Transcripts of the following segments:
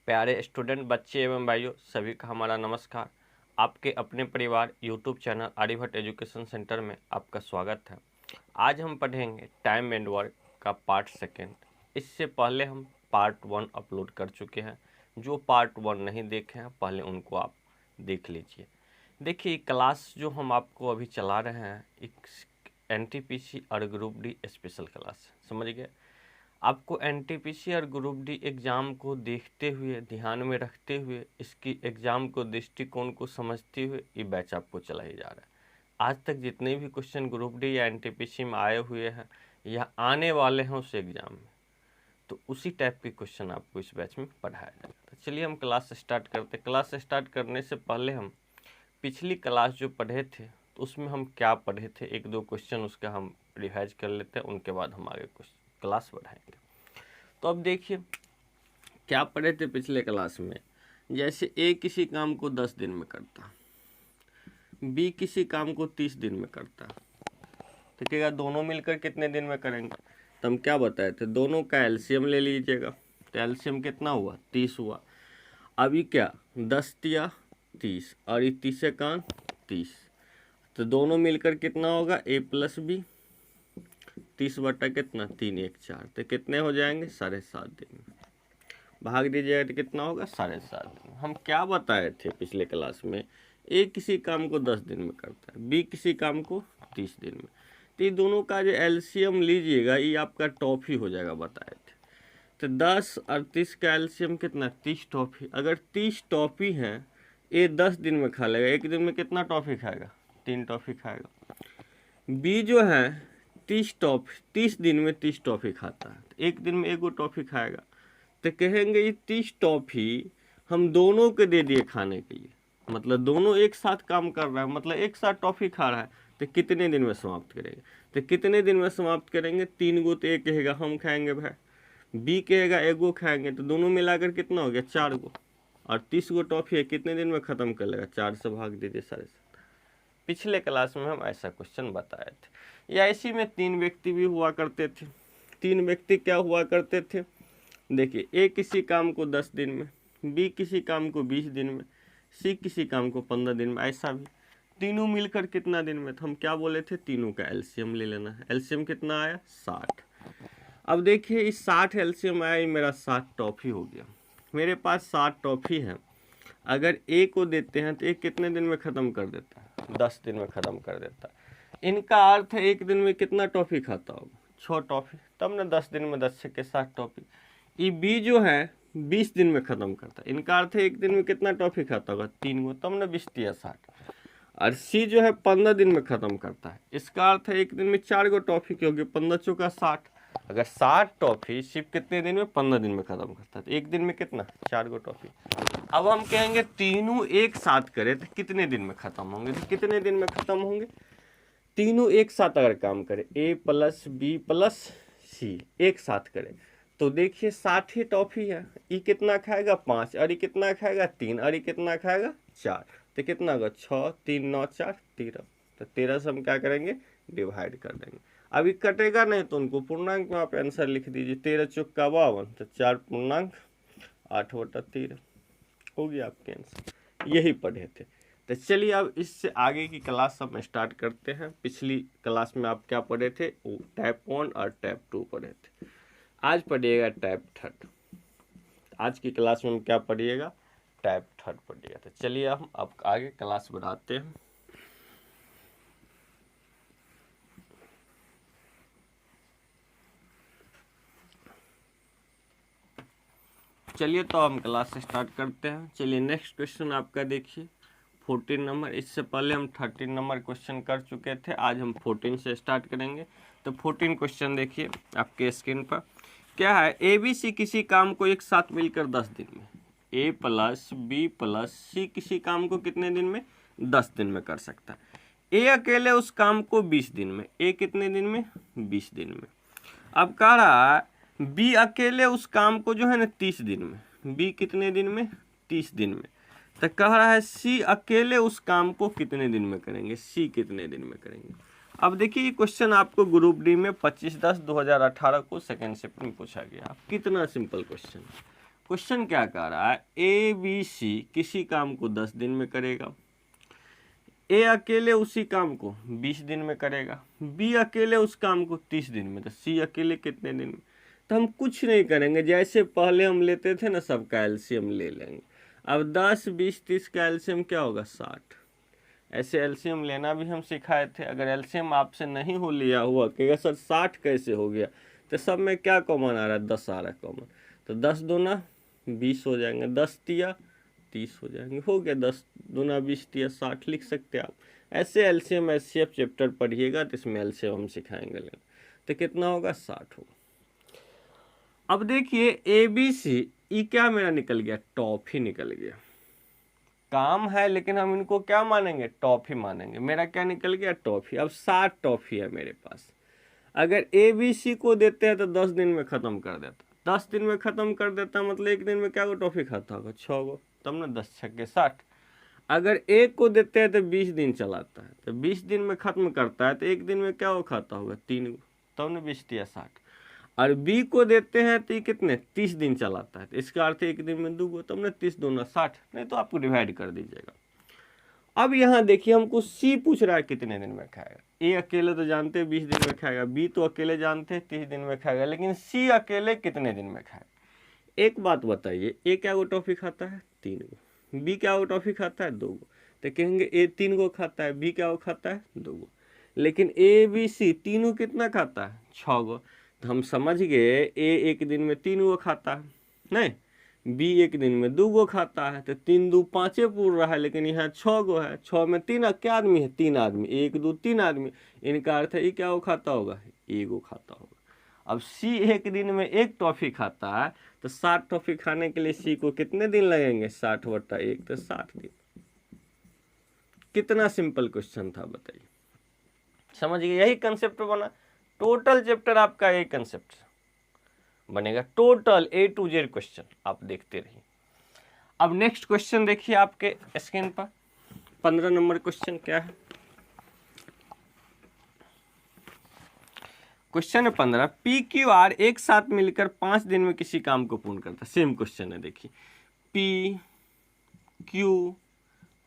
प्यारे स्टूडेंट बच्चे एवं भाइयों सभी का हमारा नमस्कार। आपके अपने परिवार YouTube channel Aryabhatta education centre में आपका स्वागत है। आज हम पढ़ेंगे टाइम एंड वर्क का पार्ट सेकेंड। इससे पहले हम पार्ट 1 अपलोड कर चुके हैं। जो पार्ट 1 नहीं देखे हैं पहले उनको आप देख लीजिए। देखिए क्लास जो हम आपको अभी चला रहे हैं एक NTPC और ग्रुप डी स्पेशल क्लास, समझ गए। आपको NTPC और ग्रुप डी एग्ज़ाम को देखते हुए, ध्यान में रखते हुए, इसकी एग्ज़ाम को दृष्टिकोण को समझते हुए ये बैच आपको चला ही जा रहा है। आज तक जितने भी क्वेश्चन ग्रुप डी या NTPC में आए हुए हैं या आने वाले हैं उस एग्ज़ाम में, तो उसी टाइप के क्वेश्चन आपको इस बैच में पढ़ाया जाएगा। तो चलिए हम क्लास स्टार्ट करते। क्लास स्टार्ट करने से पहले हम पिछली क्लास जो पढ़े थे तो उसमें हम क्या पढ़े थे, एक दो क्वेश्चन उसका हम रिवाइज कर लेते हैं, उनके बाद हम आगे क्लास बढ़ाएंगे। तो अब देखिए क्या पढ़े थे पिछले क्लास में। जैसे ए किसी काम को 10 दिन में करता, बी किसी काम को 30 दिन में करता, तो क्या दोनों मिलकर कितने दिन में करेंगे। तो हम क्या बताए थे, दोनों का एलसीएम ले लीजिएगा। तो एलसीएम कितना हुआ, 30 हुआ। अभी क्या 10 दिया 30 और ये 30 से कान 30, तो दोनों मिलकर कितना होगा, ए प्लस बी। 30 बटा कितना 3 1 4, तो कितने हो जाएंगे 7.5 दिन में। भाग दीजिएगा तो कितना होगा 7.5 दिन। हम क्या बताए थे पिछले क्लास में, ए किसी काम को 10 दिन में करता है, बी किसी काम को 30 दिन में। तो ये दोनों का जो एलसीएम लीजिएगा ये आपका टॉफी हो जाएगा, बताए थे। तो 10 और 30 का एलसीएम कितना 30 टॉफी। अगर 30 टॉफी हैं, ए 10 दिन में खा लेगा, एक दिन में कितना टॉफी खाएगा, 3 टॉफी खाएगा। बी जो है 30 दिन में 30 टॉफी खाता है, तो एक दिन में एगो टॉफी खाएगा। तो कहेंगे ये 30 टॉफी हम दोनों को दे दिए खाने के लिए, मतलब दोनों एक साथ काम कर रहा है, मतलब एक साथ टॉफी खा रहा है, तो कितने दिन में समाप्त करेंगे। तो कितने दिन में समाप्त करेंगे, 3 गो। तो एक कहेगा हम खाएंगे भाई, बी कहेगा एगो खाएंगे, तो दोनों मिलाकर कितना हो गया 4 गो। और 30 गो टॉफी है, कितने दिन में ख़त्म कर लेगा, 4 से भाग दीजिए 7.5। पिछले क्लास में हम ऐसा क्वेश्चन बताए थे। या इसी में 3 व्यक्ति भी हुआ करते थे। 3 व्यक्ति क्या हुआ करते थे, देखिए ए किसी काम को 10 दिन में, बी किसी काम को 20 दिन में, सी किसी काम को 15 दिन में, ऐसा भी। तीनों मिलकर कितना दिन में, तो हम क्या बोले थे, तीनों का एलसीएम ले लेना है। एलसीएम कितना आया 60। अब देखिए इस 60 एलसीएम आया, ये मेरा 60 टॉफी हो गया। मेरे पास 60 टॉफी है। अगर ए को देते हैं तो एक कितने दिन में ख़त्म कर देता है, 10 दिन में ख़त्म कर देता है। इनका अर्थ है एक दिन में कितना टॉफ़ी खाता होगा, 6 टॉफ़ी। तब ना 10 दिन में 10 छक्के 60 टॉफ़ी। ये बी जो है 20 दिन में ख़त्म करता है। इनका अर्थ है एक दिन में कितना टॉफ़ी खाता होगा, 3 गो। तब ना 20 दिया 60। और सी जो है 15 दिन में ख़त्म करता है। इसका अर्थ है एक दिन में 4 गो टॉफ़ी की होगी, 15 चौका 60। अगर 60 टॉफ़ी सिर्फ कितने दिन में, 15 दिन में ख़त्म करता है, तो एक दिन में कितना 4 गो टॉफ़ी। अब हम कहेंगे तीनों एक साथ करें तो कितने दिन में ख़त्म होंगे, तो कितने दिन में ख़त्म होंगे, तीनों एक साथ अगर काम करें, ए प्लस बी प्लस सी एक साथ करें, तो देखिए 60 ही टॉफ़ी है। ये कितना खाएगा 5, और ये कितना खाएगा 3, और ये कितना खाएगा 4, तो कितना होगा 6 3 9 4 13। तो 13 से हम क्या करेंगे, डिवाइड कर देंगे। अभी कटेगा नहीं तो उनको पूर्णांक में आप आंसर लिख दीजिए। 13 चौका 52, तो 4 पूर्णांक 8 बटा 13 हो गया आपके आंसर। यही पढ़े थे। तो चलिए अब इससे आगे की क्लास हम स्टार्ट करते हैं। पिछली क्लास में आप क्या पढ़े थे, टाइप 1 और टाइप 2 पढ़े थे। आज पढ़िएगा टाइप 3। आज की क्लास में हम क्या पढ़िएगा, टाइप 3 पढ़िएगा। तो चलिए हम अब आगे क्लास बढ़ाते हैं। चलिए तो हम क्लास स्टार्ट करते हैं। चलिए नेक्स्ट क्वेश्चन आपका देखिए 14 नंबर। इससे पहले हम 13 नंबर क्वेश्चन कर चुके थे, आज हम 14 से स्टार्ट करेंगे। तो 14 क्वेश्चन देखिए आपके स्क्रीन पर क्या है, ए बी सी किसी काम को एक साथ मिलकर 10 दिन में, ए प्लस बी प्लस सी किसी काम को कितने दिन में, 10 दिन में कर सकता है। ए अकेले उस काम को 20 दिन में, ए कितने दिन में 20 दिन में। अब कह रहा है बी अकेले उस काम को जो है ना 30 दिन में, बी कितने दिन में 30 दिन में। तो कह रहा है सी अकेले उस काम को कितने दिन में करेंगे, सी कितने दिन में करेंगे। अब देखिए ये क्वेश्चन आपको ग्रुप डी में 25/10/2018 को सेकेंड शिफ्ट में पूछा गया। कितना सिंपल क्वेश्चन, क्वेश्चन क्या कह रहा है, ए बी सी किसी काम को 10 दिन में करेगा, ए अकेले उसी काम को 20 दिन में करेगा, बी अकेले उस काम को 30 दिन में, तो सी अकेले कितने दिन में। तो हम कुछ नहीं करेंगे, जैसे पहले हम लेते थे ना सबका एलसीएम ले लेंगे। अब 10 20 30 का एलसीएम क्या होगा 60। ऐसे एलसीएम लेना भी हम सिखाए थे। अगर एलसीएम आपसे नहीं हो लिया हुआ कि सर 60 कैसे हो गया, तो सब में क्या कॉमन आ रहा है, 10 आ रहा है कॉमन। तो 10 दूना 20 हो जाएंगे, 10 तिया 30 हो जाएंगे, हो गया 10 दूना 20 तिया 60 लिख सकते हैं आप। ऐसे एलसीएम एचसीएफ चैप्टर पढ़िएगा तो इसमें एलसीएम हम सिखाएंगे लेना। तो कितना होगा 60 होगा। अब देखिए ए बी सी ई क्या मेरा निकल गया, टॉप ही निकल गया। काम है लेकिन हम इनको क्या मानेंगे, टॉप ही मानेंगे। मेरा क्या निकल गया, टॉफी। अब 60 टॉफी है मेरे पास। अगर ए बी सी को देते हैं तो 10 दिन में ख़त्म कर देता, 10 दिन में ख़त्म कर देता मतलब एक दिन में क्या गो टॉफी खाता होगा, 6 गो, तब ना 10 छक्के 60। अगर एक को देते हैं तो 20 दिन चलाता है, तो 20 दिन में ख़त्म करता है, तो एक दिन में क्या वो खाता होगा 3 गो, तब ना 20 या 60। और बी को देते हैं तो ये कितने 30 दिन चलाता है, तो इसका अर्थ एक दिन में 2 गो, तब ना 30 दूना 60, नहीं तो आपको डिवाइड कर दीजिएगा। अब यहाँ देखिए हमको सी पूछ रहा है कितने दिन में खाएगा। ए अकेले तो जानते हैं 20 दिन में खाएगा, बी तो अकेले जानते हैं 30 दिन में खाएगा, लेकिन सी अकेले कितने दिन में खाएगा। एक बात बताइए, ए क्या गो टॉफी खाता है 3 गो, बी क्या गो टॉफी खाता है 2 गो, तो कहेंगे ए 3 गो खाता है, बी क्या गो खाता है 2 गो, लेकिन ए बी सी तीनों कितना खाता है 6 गो। तो हम समझ गए ए एक दिन में 3 गो खाता है, नहीं बी एक दिन में 2 गो खाता है, तो 3 2 5 पूर रहा है, लेकिन यहाँ 6 गो है, 6 में 3 क्या आदमी है, 3 आदमी, 1 2 3 आदमी, इनका अर्थ है ये क्या वो खाता होगा, 1 गो खाता होगा। अब सी एक दिन में 1 टॉफी खाता है, तो 60 टॉफी खाने के लिए सी को कितने दिन लगेंगे, 60/1, तो 60 दिन। कितना सिंपल क्वेश्चन था बताइए, समझ गए। यही कंसेप्ट बना, टोटल चैप्टर आपका यही कंसेप्ट बनेगा, total A to Z question आप देखते रहिए। अब नेक्स्ट क्वेश्चन देखिए आपके स्क्रीन पर, 15 नंबर क्वेश्चन क्या है। क्वेश्चन है 15, PQR एक साथ मिलकर 5 दिन में किसी काम को पूर्ण करता है। सेम क्वेश्चन है, देखिए PQ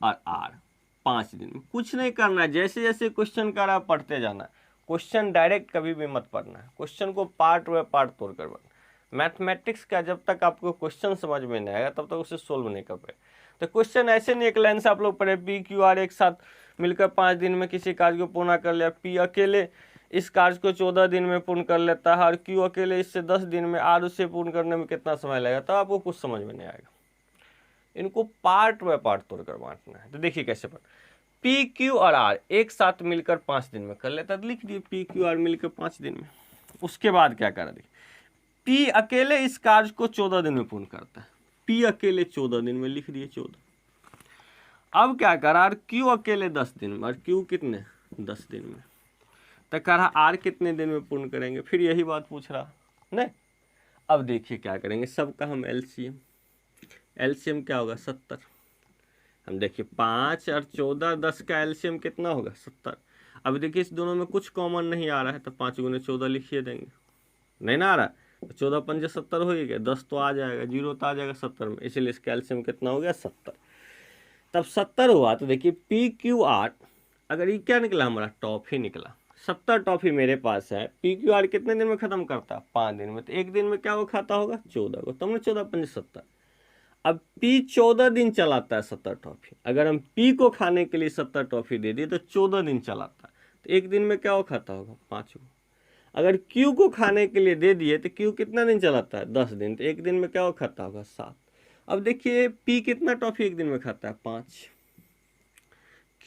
और R 5 दिन में। कुछ नहीं करना है, जैसे जैसे क्वेश्चन कर रहा पढ़ते जाना। क्वेश्चन डायरेक्ट कभी भी मत पढ़ना है, क्वेश्चन को पार्ट बाय पार्ट तोड़ कर पढ़ना। मैथमेटिक्स का जब तक आपको क्वेश्चन समझ में नहीं आएगा तब तक उसे सोल्व नहीं कर पाए। तो क्वेश्चन ऐसे नहीं एक लाइन से आप लोग पढ़े, PQR एक साथ मिलकर 5 दिन में किसी कार्य को पूर्ण कर लिया, P अकेले इस कार्य को 14 दिन में पूर्ण कर लेता है, और Q अकेले इससे 10 दिन में, R उसे पूर्ण करने में कितना समय लगेगा, तब आपको कुछ समझ में नहीं आएगा। इनको पार्ट बाय पार्ट तोड़कर बांटना है। तो देखिए कैसे पढ़, PQ और R एक साथ मिलकर 5 दिन में कर लेता है, तो लिख दिए PQR मिलकर 5 दिन में। उसके बाद क्या करा, देखिए P अकेले इस कार्य को 14 दिन में पूर्ण करता है, P अकेले 14 दिन में, लिख दिए 14। अब क्या करा, Q अकेले 10 दिन में, और Q कितने 10 दिन में। तो कह रहा R कितने दिन में पूर्ण करेंगे, फिर यही बात पूछ रहा नहीं। अब देखिए क्या करेंगे, सबका हम एलसीएम क्या होगा 70। हम देखिए 5 और 14 10 का एलसीएम कितना होगा 70। अब देखिए इस दोनों में कुछ कॉमन नहीं आ रहा है, तो 5 गुने 14 लिखिए देंगे, नहीं ना आ रहा, 14 पंजे 70 हो ही गया, 10 तो आ जाएगा, 0 तो आ जाएगा 70 में, इसलिए इसका एलसीएम कितना हो गया 70। तब 70 हुआ, तो देखिए PQR अगर ये क्या निकला हमारा, टॉफी निकला। 70 टॉफी मेरे पास है, PQR कितने दिन में खत्म करता है 5 दिन में, तो एक दिन में क्या वो खाता होगा 14 को, तब 14 पंजे 70। अब P 14 दिन चलाता है 70 टॉफी, अगर हम P को खाने के लिए 70 टॉफी दे दिए तो 14 दिन चलाता है, तो एक दिन में क्या वो खाता होगा 5 को। अगर Q को खाने के लिए दे दिए तो Q कितना दिन चलाता है 10 दिन, तो एक दिन में क्या वो खाता होगा 7। अब देखिए P कितना टॉफी एक दिन में खाता है 5,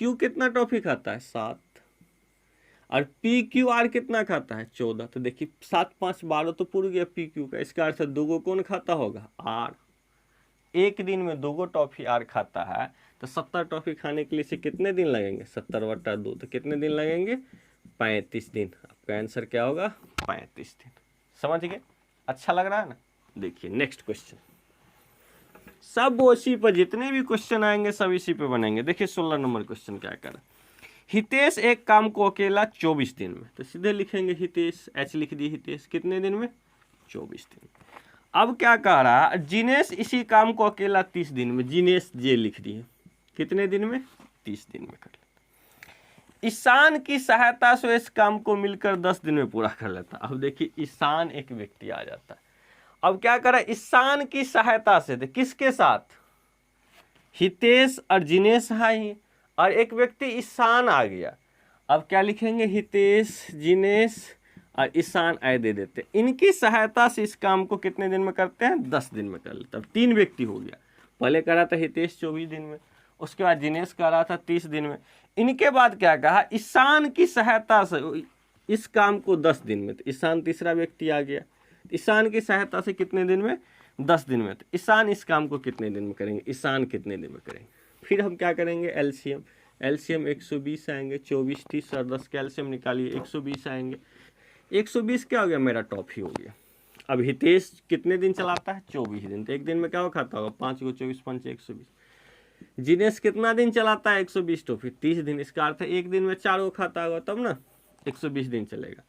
Q कितना टॉफी खाता है 7, और PQR कितना खाता है 14। तो देखिए 7 5 12 तो पूरा गया PQ का, इसका अर्थ 2 गो कौन खाता होगा R। एक दिन में 2 गो टॉफी R खाता है, तो 70 टॉफी खाने के लिए से कितने दिन लगेंगे 70/2, तो कितने दिन लगेंगे 35 दिन। आपका आंसर क्या होगा 35 दिन। समझ गए, अच्छा लग रहा है ना। देखिए नेक्स्ट क्वेश्चन, सब उसी पर जितने भी क्वेश्चन आएंगे सब इसी पे बनेंगे। देखिए 16 नंबर क्वेश्चन क्या कर, हितेश एक काम को अकेला 24 दिन में, तो सीधे लिखेंगे हितेश, H लिख दिए हितेश, कितने दिन में 24 दिन। अब क्या कह रहा है, जिनेश इसी काम को अकेला 30 दिन में, जिनेश जे लिख दिए, कितने दिन में, 30 दिन में कर लेता। ईशान की सहायता से इस काम को मिलकर 10 दिन में पूरा कर लेता। अब देखिए ईशान एक व्यक्ति आ जाता है। अब क्या करा, ईशान की सहायता से, किसके साथ, हितेश और जिनेश है ही, और एक व्यक्ति ईशान आ गया। अब क्या लिखेंगे, हितेश, जिनेश और ईशान आय दे देते। इनकी सहायता से इस काम को कितने दिन में करते हैं, 10 दिन में कर लेते। अब 3 व्यक्ति हो गया। पहले करा था हितेश 24 दिन में, उसके बाद जिनेश कर रहा था 30 दिन में। इनके बाद क्या कहा, ईशान की सहायता से इस काम को 10 दिन में। तो ईशान तीसरा व्यक्ति आ गया। ईशान की सहायता से कितने दिन में, 10 दिन में। तो ईशान इस काम को कितने दिन में करेंगे, ईशान कितने दिन में करेंगे। फिर हम क्या करेंगे, एलसीएम। एलसीएम 120 आएंगे, 24, 30 और 10 का एलसीएम निकालिए, 120 आएंगे। 120 क्या हो गया, मेरा टॉफी हो गया। अब हितेश कितने दिन चलाता है, 24 दिन। तो एक दिन में क्या वो खाता होगा, 5 को 24 5 120। जिनेश कितना दिन चलाता है, 120 टॉफी, 30 दिन। इसका अर्थ है एक दिन में 4 को खाता होगा, तब ना 120 दिन चलेगा।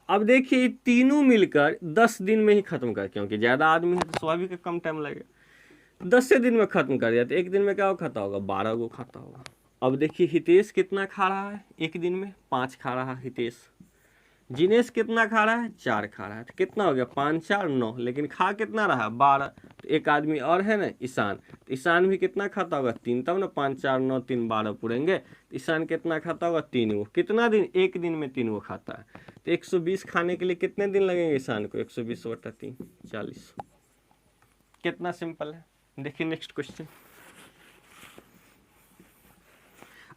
अब देखिए तीनों मिलकर 10 दिन में ही खत्म कर, क्योंकि ज़्यादा आदमी है तो स्वाभाविक कम टाइम लगेगा। 10 दिन में खत्म कर दिया। तो एक दिन में क्या खाता होगा, 12 को खाता होगा। अब देखिए हितेश कितना खा रहा है, एक दिन में 5 खा रहा है हितेश। जिनेश कितना खा रहा है, 4 खा रहा है। तो कितना हो गया, 5 4 9, लेकिन खा कितना रहा, 12। तो एक आदमी और है ना, ईशान। तो ईशान भी कितना खाता होगा, 3, तब ना 5 4 9 3 12 पूरेंगे। तो ईशान कितना खाता होगा, 3 वो। कितना दिन, एक दिन में 3 वो खाता है। तो 120 खाने के लिए कितने दिन लगेंगे ईशान को, 120/3 40। कितना सिंपल है। देखिए नेक्स्ट क्वेश्चन।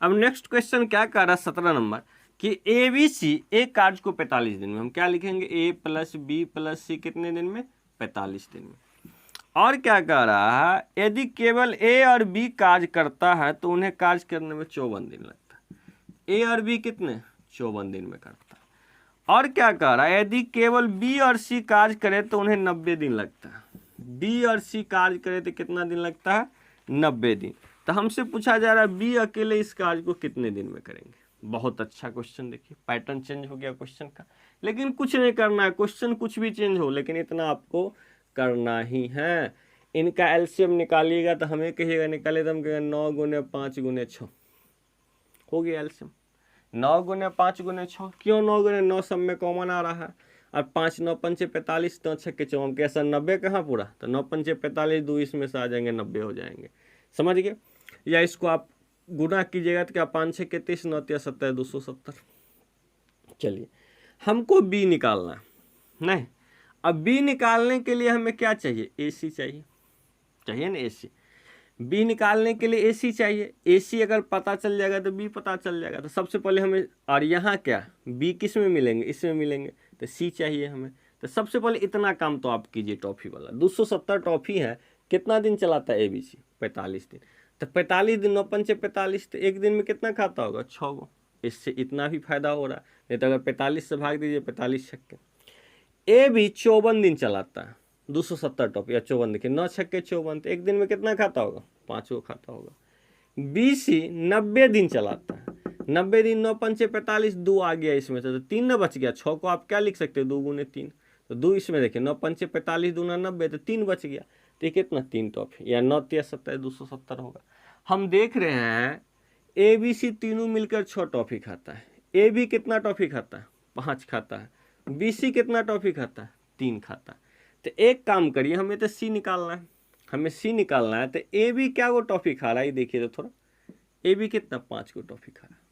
अब नेक्स्ट क्वेश्चन क्या कर रहा है, 17 नंबर, कि ए बी सी एक कार्य को 45 दिन में। हम क्या लिखेंगे, ए प्लस बी प्लस सी कितने दिन में, 45 दिन में। और क्या कह रहा है, यदि केवल ए और बी कार्य करता है तो उन्हें कार्य करने में 54 दिन लगता है। ए और बी कितने, 54 दिन में करता है। और क्या कह रहा है, यदि केवल बी और सी कार्य करे तो उन्हें 90 दिन लगता है। बी और सी कार्य करे तो कितना दिन लगता है, 90 दिन। तो हमसे पूछा जा रहा है बी अकेले इस कार्य को कितने दिन में करेंगे। बहुत अच्छा क्वेश्चन। देखिए पैटर्न चेंज हो गया क्वेश्चन का, लेकिन कुछ नहीं करना है, क्वेश्चन कुछ भी चेंज हो, लेकिन इतना आपको करना ही है। इनका एलसीएम निकालिएगा तो हमें कहिएगा निकाले, तो हम कहेंगे 9 गुने 5 गुने 6 हो गया एलसीएम। 9 गुने 5 गुने 6, क्यों 9 गुने 9 सब में कॉमन आ रहा है। और 5 9 5 45, 9 6 4 कैसा 90 कहाँ पूरा, तो 9 5 45, 2 इसमें से आ जाएंगे, 90 हो जाएंगे। समझ गए। या इसको आप गुना कीजिएगा तो क्या, 5 6 30, 9 3 70, 270। चलिए हमको बी निकालना है, नहीं। अब बी निकालने के लिए हमें क्या चाहिए, एसी चाहिए, चाहिए ना एसी। बी निकालने के लिए एसी चाहिए। एसी अगर पता चल जाएगा तो बी पता चल जाएगा। तो सबसे पहले हमें, और यहाँ क्या, बी किस में मिलेंगे, इसमें मिलेंगे। तो सी चाहिए हमें। तो सबसे पहले इतना काम तो आप कीजिए टॉफी वाला। 270 टॉफी है, कितना दिन चलाता है एबीसी, 45 दिन। तो 45 दिन 9 5 45, तो एक दिन में कितना खाता होगा, 6 गो। इससे इतना भी फायदा हो रहा है। नहीं तो अगर 45 से भाग दीजिए, 45 छक्के। ए भी 54 दिन चलाता है, 270 टॉप या 54। देखिए 9 छक्के 54, तो एक दिन में कितना खाता होगा, 5 को खाता होगा। बीसी 90 दिन चलाता है, 90 दिन 9 5 45, 2 आ गया इसमें से, तो 3 न बच गया। 6 को आप क्या लिख सकते हो, 2 गुने 3, तो 2 इसमें देखिए 9 5 45, 2 ना 90, तो 3 बच गया। तो ये कितना, 3 टॉप या 9 3 70, 270 होगा। हम देख रहे हैं ए बी सी तीनों मिलकर 6 टॉफी खाता है। ए बी कितना टॉफी खाता है, 5 खाता है। बी सी कितना टॉफी खाता है, 3 खाता है। तो एक काम करिए, हमें तो सी निकालना है, हमें सी निकालना है। तो ए बी क्या वो टॉफी खा रहा है, देखिए तो थोड़ा, ए बी कितना, 5 को टॉफी खा रहा है।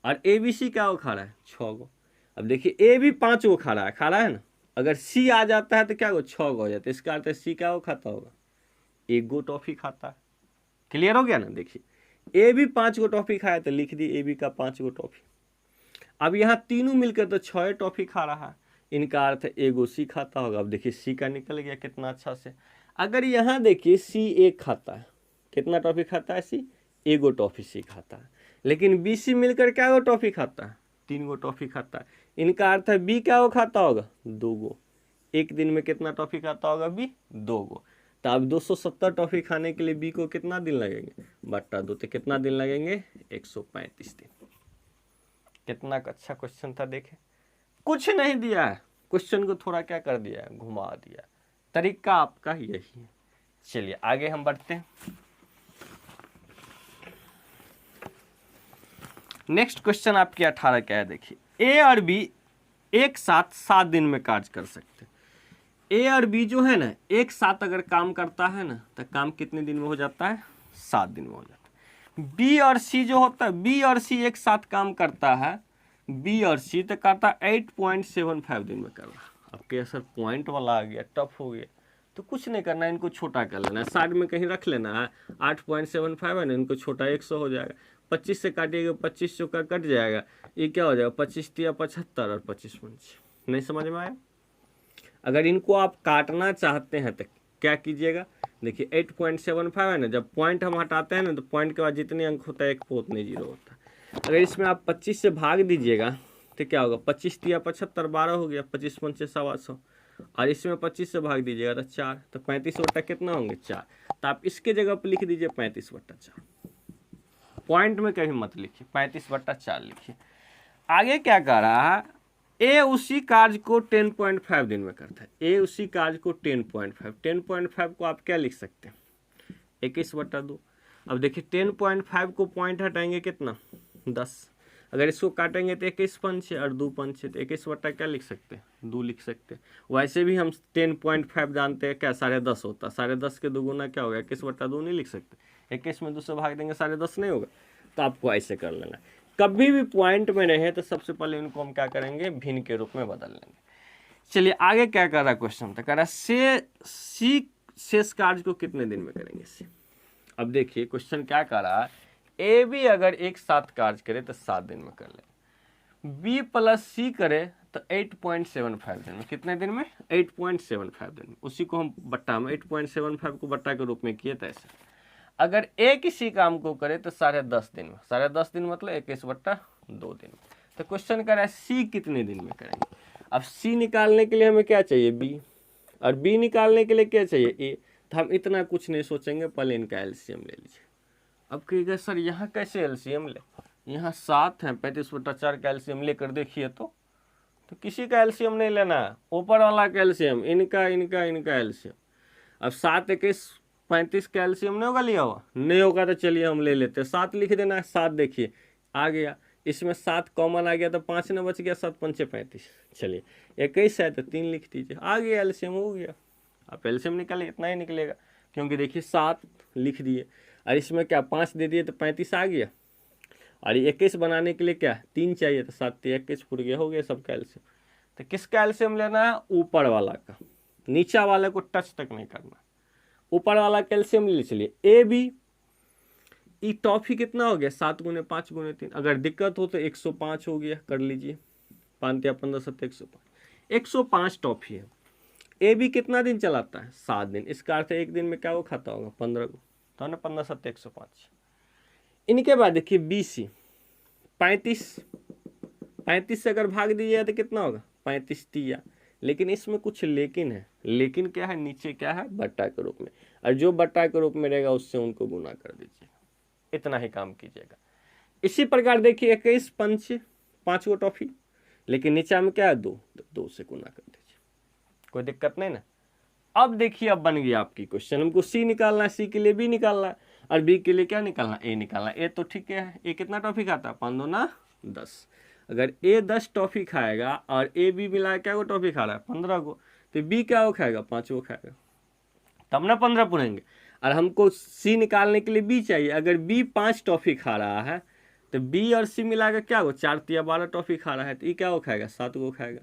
और ए बी सी क्या वो खा रहा है, 6 को। अब देखिए ए बी 5 को खा रहा है ना। अगर सी आ जाता है तो क्या वो 6 को हो जाता है। इसका अर्थ है सी क्या वो खाता होगा, 1 गो टॉफी खाता है। क्लियर हो गया ना। देखिए ए बी 5 को टॉफी खाया, तो लिख दी ए बी का 5 को टॉफी। अब यहाँ तीनों मिलकर तो 6 टॉफी खा रहा है, इनका अर्थ है एगो सी खाता होगा। अब देखिए सी का निकल गया कितना अच्छा से। अगर यहाँ देखिए सी एक खाता है, कितना टॉफी खाता है सी, एगो टॉफी सी खाता है। लेकिन बी सी मिलकर क्या गो टॉफी खाता है, 3 गो टॉफी खाता है। इनका अर्थ है बी क्या वो खाता होगा, 2 गो। एक दिन में कितना टॉफी खाता होगा बी, 2 गो। तो अब 270 टॉफी खाने के लिए बी को कितना दिन लगेंगे, बट्टा 2, तो कितना दिन लगेंगे, 135 दिन। कितना अच्छा क्वेश्चन था। देखे कुछ नहीं दिया है, क्वेश्चन को थोड़ा क्या कर दिया है, घुमा दिया। तरीका आपका यही है। चलिए आगे हम बढ़ते हैं। नेक्स्ट क्वेश्चन आपके 18 क्या है, देखिए ए और बी एक साथ 7 दिन में कार्य कर सकते हैं। ए और बी जो है ना एक साथ अगर काम करता है ना तो काम कितने दिन में हो जाता है, 7 दिन में हो जाता है। बी और सी जो होता है, बी और सी एक साथ काम करता है, बी और सी तो करता है 8.75 दिन में कर रहा है। अब क्या सर पॉइंट वाला आ गया, टफ हो गया, तो कुछ नहीं करना है, इनको छोटा कर लेना है, साइड में कहीं रख लेना है। 8.75 है ना, इनको छोटा 100 हो जाएगा, 25 से काटिएगा 25 का कट जाएगा, ये क्या हो जाएगा 25 तिया 75 और 25 पंच। नहीं समझ में आया? अगर इनको आप काटना चाहते हैं तो क्या कीजिएगा, देखिए 8.75 है ना, जब पॉइंट हम हटाते हैं ना तो पॉइंट के बाद जितने अंक होता है एक पे उतने जीरो होता है। अगर इसमें आप 25 से भाग दीजिएगा तो क्या होगा, 25 तिया 75 12 हो गया, 25 पंचे 125, और इसमें 25 से भाग दीजिएगा तो 4, तो 35 बट्टा कितना होंगे 4। तो आप इसके जगह पर लिख दीजिए 35/4, पॉइंट में कभी मत लिखिए, 35/4 लिखिए। आगे क्या कर रहा है, ए उसी कार्य को 10.5 दिन में करता है। ए उसी कार्य को 10.5 को आप क्या लिख सकते हैं, 21/2। अब देखिए 10.5 को पॉइंट हटाएंगे कितना 10, अगर इसको काटेंगे तो 21 पंच और 2 पंच, तो 21 क्या लिख सकते हैं 2 लिख सकते हैं। वैसे भी हम 10.5 जानते हैं क्या 10.5 होता है, 10.5 के दुगुना क्या होगा 21/2 नहीं लिख सकते, 21 में 2 से भाग देंगे 10.5 नहीं होगा। तो आपको ऐसे कर लेना है, कभी भी पॉइंट में रहे तो सबसे पहले इनको हम क्या करेंगे भिन्न के रूप में बदल लेंगे। चलिए आगे क्या कर रहा है क्वेश्चन, तो कह रहा है सी शेष कार्य को कितने दिन में करेंगे सी। अब देखिए क्वेश्चन क्या कर रहा है, ए बी अगर एक साथ कार्य करे तो 7 दिन में कर ले, बी प्लस सी करे तो 8.75 दिन में, कितने दिन में 8.75 दिन में। उसी को हम बट्टा में 8.75 को बट्टा के रूप में किए थे ऐसे। अगर ए किसी काम को करे तो 10.5 दिन में, 10.5 दिन मतलब 21/2 दिन में। तो क्वेश्चन कर रहा है सी कितने दिन में करेंगे। अब सी निकालने के लिए हमें क्या चाहिए बी, और बी निकालने के लिए क्या चाहिए ए। तो हम इतना कुछ नहीं सोचेंगे, पहले इनका एलसीएम ले लीजिए। अब कहिएगा सर यहाँ कैसे एलसीएम ले, यहाँ 7 है, 35/4 का एलसीएम लेकर देखिए तो किसी का एलसीएम नहीं लेना है, ऊपर वाला का एलसीएम, इनका एलसीएम। अब 7 21 35 का एलसीएम नहीं होगा लिया हुआ, नहीं होगा तो चलिए हम ले लेते हैं, 7 लिख देना है। 7 देखिए आ गया, इसमें 7 कॉमन आ गया तो 5 न बच गया, 7 पंचे 35। चलिए 21 है तो 3 लिख दीजिए, आ गया एलसीएम हो गया। आप एलसीएम निकालिए, इतना ही निकलेगा, क्योंकि देखिए 7 लिख दिए और इसमें क्या 5 दे दिए तो 35 आ गया, और 21 बनाने के लिए क्या 3 चाहिए, तो 7 21 फुट गया, हो गया सबका एलसीएम। तो किसका एलसीएम लेना है, ऊपर वाला का, नीचा वाले को टच तक नहीं करना, ऊपर वाला कैल्शियम ले चलिए। ए बी ई टॉफी कितना हो गया 7 × 5 × 3, अगर दिक्कत हो तो 105 हो गया, कर लीजिए 5 या 15 7 105 टॉफी है। ए बी कितना दिन चलाता है 7 दिन, इसका अर्थ है एक दिन में क्या वो खाता होगा 15 को, तो ना 15 7 105। इनके बाद देखिए बी सी 35 से अगर भाग दीजिए तो कितना होगा 35 तिया, लेकिन इसमें कुछ लेकिन है, लेकिन क्या है नीचे क्या है बट्टा के रूप में, और जो बट्टा के रूप में रहेगा उससे उनको गुना कर दीजिएगा, इतना ही काम कीजिएगा। इसी प्रकार देखिए 21 पंच 5 को टॉफी, लेकिन नीचे में क्या है 2, तो 2 से गुना कर दीजिए, कोई दिक्कत नहीं ना। अब देखिए अब बन गया आपकी क्वेश्चन, हमको सी निकालना है, सी के लिए बी निकालना है, और बी के लिए क्या निकालना ए निकालना। ए तो ठीक है, ए कितना टॉफी खाता है 5 2 10, अगर ए 10 टॉफी खाएगा और ए बी मिला क्या को टॉफी खा रहा है 15 को, तो बी क्या वो खाएगा 5 को खाएगा, तब ना 15 पुनेंगे। और हमको सी निकालने के लिए बी चाहिए, अगर बी 5 टॉफी खा रहा है तो बी और सी मिलाकर क्या हो 4 या 12 टॉफी खा रहा है, तो ये क्या वो खाएगा 7 को खाएगा।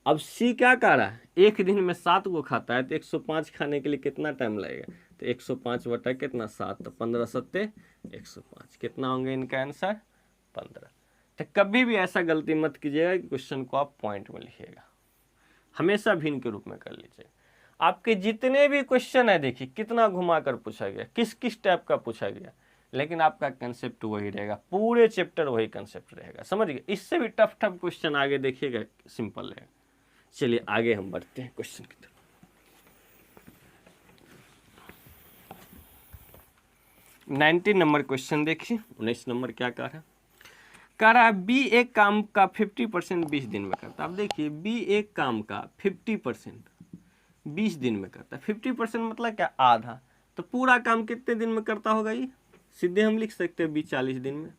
अब सी क्या कर रहा है एक दिन में 7 को खाता है, तो 105 खाने के लिए कितना टाइम लगेगा, तो 105 बटा कितना 7, तो 15 7 105, कितना होंगे इनका आंसर 15। तो कभी भी ऐसा गलती मत कीजिएगा कि क्वेश्चन को आप पॉइंट में लिखिएगा, हमेशा भिन्न के रूप में कर लीजिएगा। आपके जितने भी क्वेश्चन है देखिए कितना घुमा कर पूछा गया, किस किस टाइप का पूछा गया, लेकिन आपका कंसेप्ट वही रहेगा, पूरे चैप्टर वही कंसेप्ट रहेगा, समझ गए। इससे भी टफ क्वेश्चन आगे देखिएगा, सिंपल रहेगा। चलिए आगे हम बढ़ते हैं क्वेश्चन की तरफ। 19 नंबर क्वेश्चन देखिए। 19 नंबर क्या कह रहा है बी एक काम का 50% 20 दिन में करता है। अब देखिए बी एक काम का 50% 20 दिन में करता है। 50% मतलब क्या, आधा। तो पूरा काम कितने दिन में करता होगा ये, सीधे हम लिख सकते हैं 40 दिन में।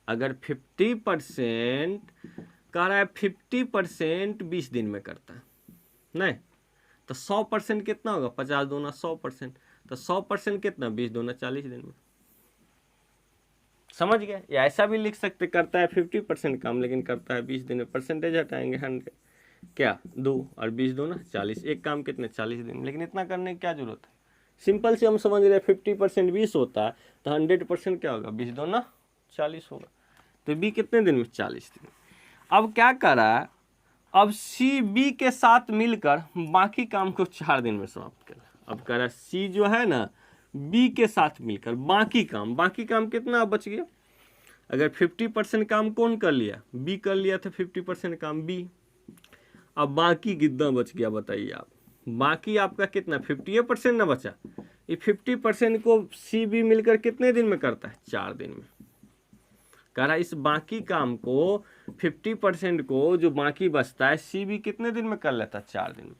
अगर 50% कह रहा है 50% 20 दिन में करता है, नहीं तो 100% कितना होगा, 50 दूना 100%, तो 100% कितना, 20 दूना 40 दिन में। समझ गए? या ऐसा भी लिख सकते, करता है 50% काम लेकिन करता है 20 दिन में, परसेंटेज हटाएंगे 100, क्या 2 और 20 दूना 40, एक काम कितने 40 दिन में। लेकिन इतना करने की क्या जरूरत है, सिंपल से हम समझ रहे हैं 50% 20 होता है तो 100% क्या होगा, 20 दूना 40 होगा। तो बी कितने दिन में, 40 दिन। अब क्या करा है, अब सी बी के साथ मिलकर बाकी काम को 4 दिन में समाप्त करा। अब कह रहा है सी जो है ना, बी के साथ मिलकर बाकी काम कितना बच गया। अगर 50% काम कौन कर लिया, बी कर लिया था 50% काम बी। अब बाकी कितना बच गया बताइए आप, बाकी आपका कितना 50% ना बचा। ये 50% को सी बी मिलकर कितने दिन में करता है, 4 दिन में। कह रहा इस बाकी काम को 50% को जो बाकी बचता है सी बी कितने दिन में कर लेता है, 4 दिन में।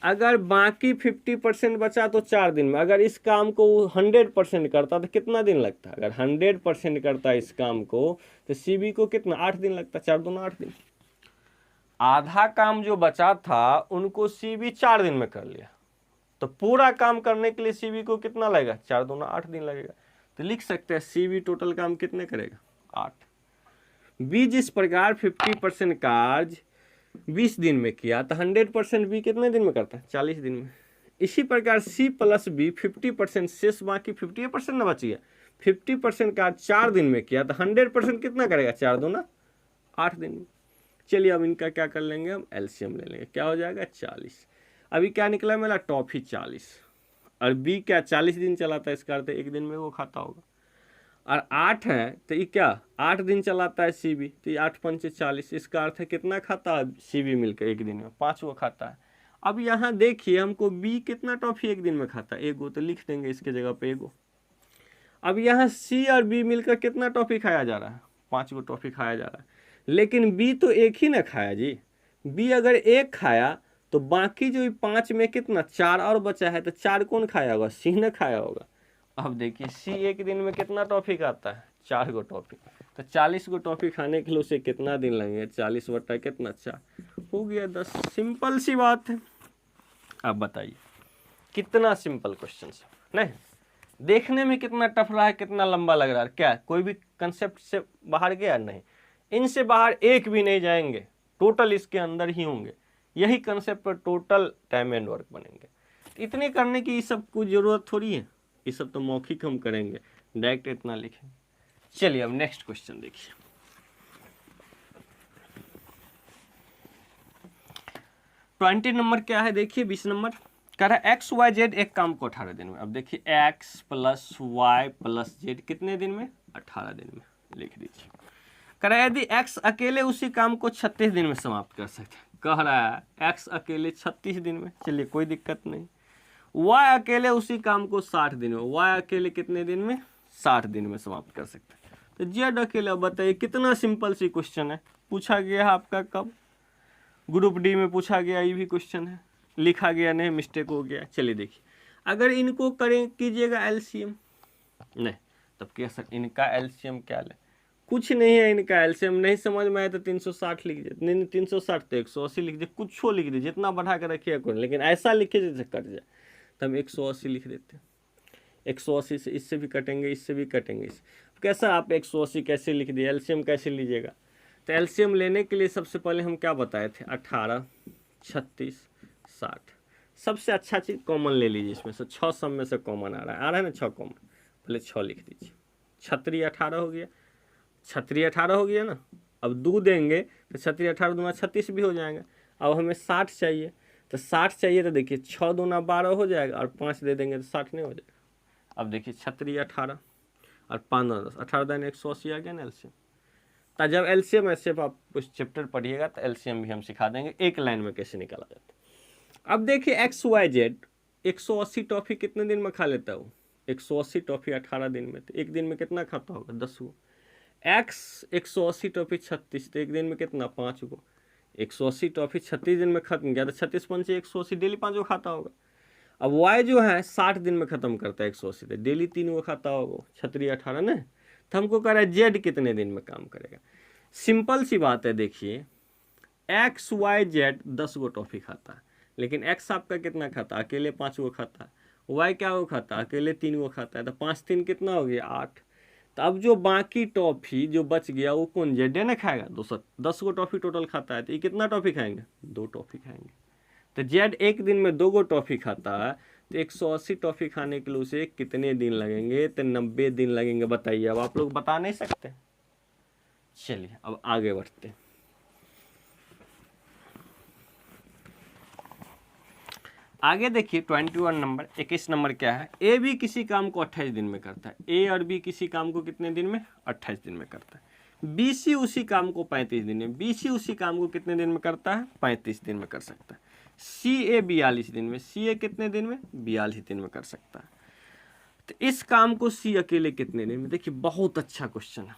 अगर बाकी 50% बचा तो 4 दिन में, अगर इस काम को 100% करता तो कितना दिन लगता, अगर 100% करता इस काम को तो सी बी को कितना 8 दिन लगता, 4 दूना 8 दिन। आधा काम जो बचा था उनको सी बी 4 दिन में कर लिया, तो पूरा काम करने के लिए सी बी को कितना लगेगा, 4 दूना 8 दिन लगेगा। तो लिख सकते हैं सी बी टोटल काम कितने करेगा, 8। बी जिस प्रकार 50% कार्य 20 दिन में किया तो 100% बी कितने दिन में करता है, 40 दिन में। इसी प्रकार सी प्लस बी 50% शेष बाकी 50% ना बच गया, 50% कार्य 4 दिन में किया तो 100% कितना करेगा, 4 दूना 8 दिन में। चलिए अब इनका क्या कर लेंगे, हम एलसीएम ले लेंगे, क्या हो जाएगा 40। अभी क्या निकला मेरा, टॉफी 40, और बी क्या 40 दिन चलाता है, इसका अर्थ एक दिन में वो खाता होगा। और 8 है तो ये क्या 8 दिन चलाता है सी बी, तो ये 8 पंचे 40, इसका अर्थ है कितना खाता है सी बी मिलकर एक दिन में, 5 वो खाता है। अब यहाँ देखिए हमको बी कितना टॉफी एक दिन में खाता है, एगो, तो लिख देंगे इसके जगह पे एगो। अब यहाँ सी और बी मिलकर कितना टॉफी खाया जा रहा है, 5 गो टॉफी खाया जा रहा है। लेकिन बी तो एक ही ना खाया जी, बी अगर एक खाया तो बाकी जो 5 में कितना 4 और बचा है, तो 4 कौन खाया होगा, सी ने खाया होगा। अब देखिए सी एक दिन में कितना टॉफी खाता है, 4 गो टॉफी, तो 40 गो टॉफी खाने के लिए उसे कितना दिन लगेंगे, 40 बटा कितना 4, हो गया 10। सिंपल सी बात है। अब बताइए कितना सिंपल क्वेश्चन नहीं, देखने में कितना टफ रहा है, कितना लंबा लग रहा है, क्या कोई भी कंसेप्ट से बाहर गया, नहीं, इनसे बाहर एक भी नहीं जाएंगे, टोटल इसके अंदर ही होंगे, यही कंसेप्ट पर टोटल टाइम एंड वर्क बनेंगे। इतने करने की सब कुछ जरूरत थोड़ी है, ये सब तो मौखिक हम करेंगे, डायरेक्ट इतना लिखें। चलिए अब नेक्स्ट क्वेश्चन देखिए, 20 नंबर क्या है देखिए, 20 नंबर कह रहा है एक्स वाई जेड एक काम को 18 दिन में। अब देखिए x plus y plus z कितने दिन में, 18 दिन में, लिख दीजिए। कह रहा है यदि एक्स अकेले उसी काम को 36 दिन में समाप्त कर सकते हैं, कह रहा है एक्स अकेले 36 दिन में, चलिए कोई दिक्कत नहीं। वाई अकेले उसी काम को 60 दिन में, वाई अकेले कितने दिन में, 60 दिन में समाप्त कर सकते हैं। तो जेड अकेले, बताइए कितना सिंपल सी क्वेश्चन है, पूछा गया है आपका कब, ग्रुप डी में पूछा गया, ये भी क्वेश्चन है, लिखा गया नहीं, मिस्टेक हो गया। चलिए देखिए, अगर इनको करें कीजिएगा एलसीएम, नहीं तब क्या सर इनका एलसीएम क्या ले, कुछ नहीं है इनका एलसीएम, नहीं समझ में आए तो 360 लिख दीजिए, नहीं 360 तो 180 लिख दीजिए, कुछ लिख दीजिए, जितना बढ़ा कर रखिए कोई, लेकिन ऐसा लिखिए जैसे कट जाए, तो हम 180 लिख देते हैं। 180 से इससे भी कटेंगे, इससे भी कटेंगे, कैसा आप 180 कैसे लिख दिए, एलसीएम कैसे लीजिएगा। तो एलसीएम लेने के लिए सबसे पहले हम क्या बताए थे, 18, 36, 60, सबसे अच्छा चीज़ कॉमन ले लीजिए, इसमें से 6 सब में से कॉमन आ रहा है ना 6 कॉमन, पहले 6 लिख दीजिए। 36 18 हो गया, 36 18 हो गया ना। अब 2 देंगे तो 36 18 दूना 36 भी हो जाएगा। अब हमें 60 चाहिए, तो 60 चाहिए तो देखिए 6 दूना 12 हो जाएगा, और 5 दे देंगे तो 60 नहीं हो जाएगा। अब देखिए 36 18 और 5 10, 18 दिन 180 आ गया ना एलसीएम। तो जब एलसीएम ऐसे आप उस चैप्टर पढ़िएगा तो एलसीएम भी हम सिखा देंगे, एक लाइन में कैसे निकाला जाता है। अब देखिए एक्स वाई जेड 180 टॉफी कितने दिन में खा लेता है वो, 180 टॉफी 18 दिन में, तो एक दिन में कितना खाता होगा, 10 गो। एक्स 180 टॉफी 36, तो एक दिन में कितना 5 गो, 180 टॉफी 36 दिन में खत्म किया तो 36 पंचे 180, डेली 5 को खाता होगा। अब वाई जो है 60 दिन में खत्म करता है 180, तो डेली 3 को खाता होगा, 36 18 ना। तो हमको कह रहा है जेड कितने दिन में काम करेगा। सिंपल सी बात है, देखिए एक्स वाई जेड 10 गो टॉफी खाता है, लेकिन एक्स आपका कितना खाता है, अकेले 5 को खाता है। वाई क्या को खाता है, अकेले 3 को खाता है। तो 5 3 कितना हो गया 8। तो अब जो बाकी टॉफी जो बच गया वो कौन, जेड ने खाएगा। 210 गो टॉफी टोटल खाता है, तो ये कितना टॉफी खाएंगे, 2 टॉफी खाएंगे। तो जेड एक दिन में 2 गो टॉफी खाता है, तो 180 टॉफी खाने के लिए उसे कितने दिन लगेंगे, तो 90 दिन लगेंगे। बताइए, अब आप लोग बता नहीं सकते। चलिए अब आगे बढ़ते हैं। आगे देखिए 21 नंबर, 21 नंबर क्या है। ए भी किसी काम को 28 दिन में करता है। ए और बी किसी काम को कितने दिन में, 28 दिन में करता है। बी सी उसी काम को 35 दिन में, बी सी उसी काम को कितने दिन में करता है, 35 दिन में कर सकता है। सी ए 42 दिन में, सी ए कितने दिन में, 42 दिन में कर सकता है। तो इस काम को सी अकेले कितने दिन में। देखिए बहुत अच्छा क्वेश्चन है,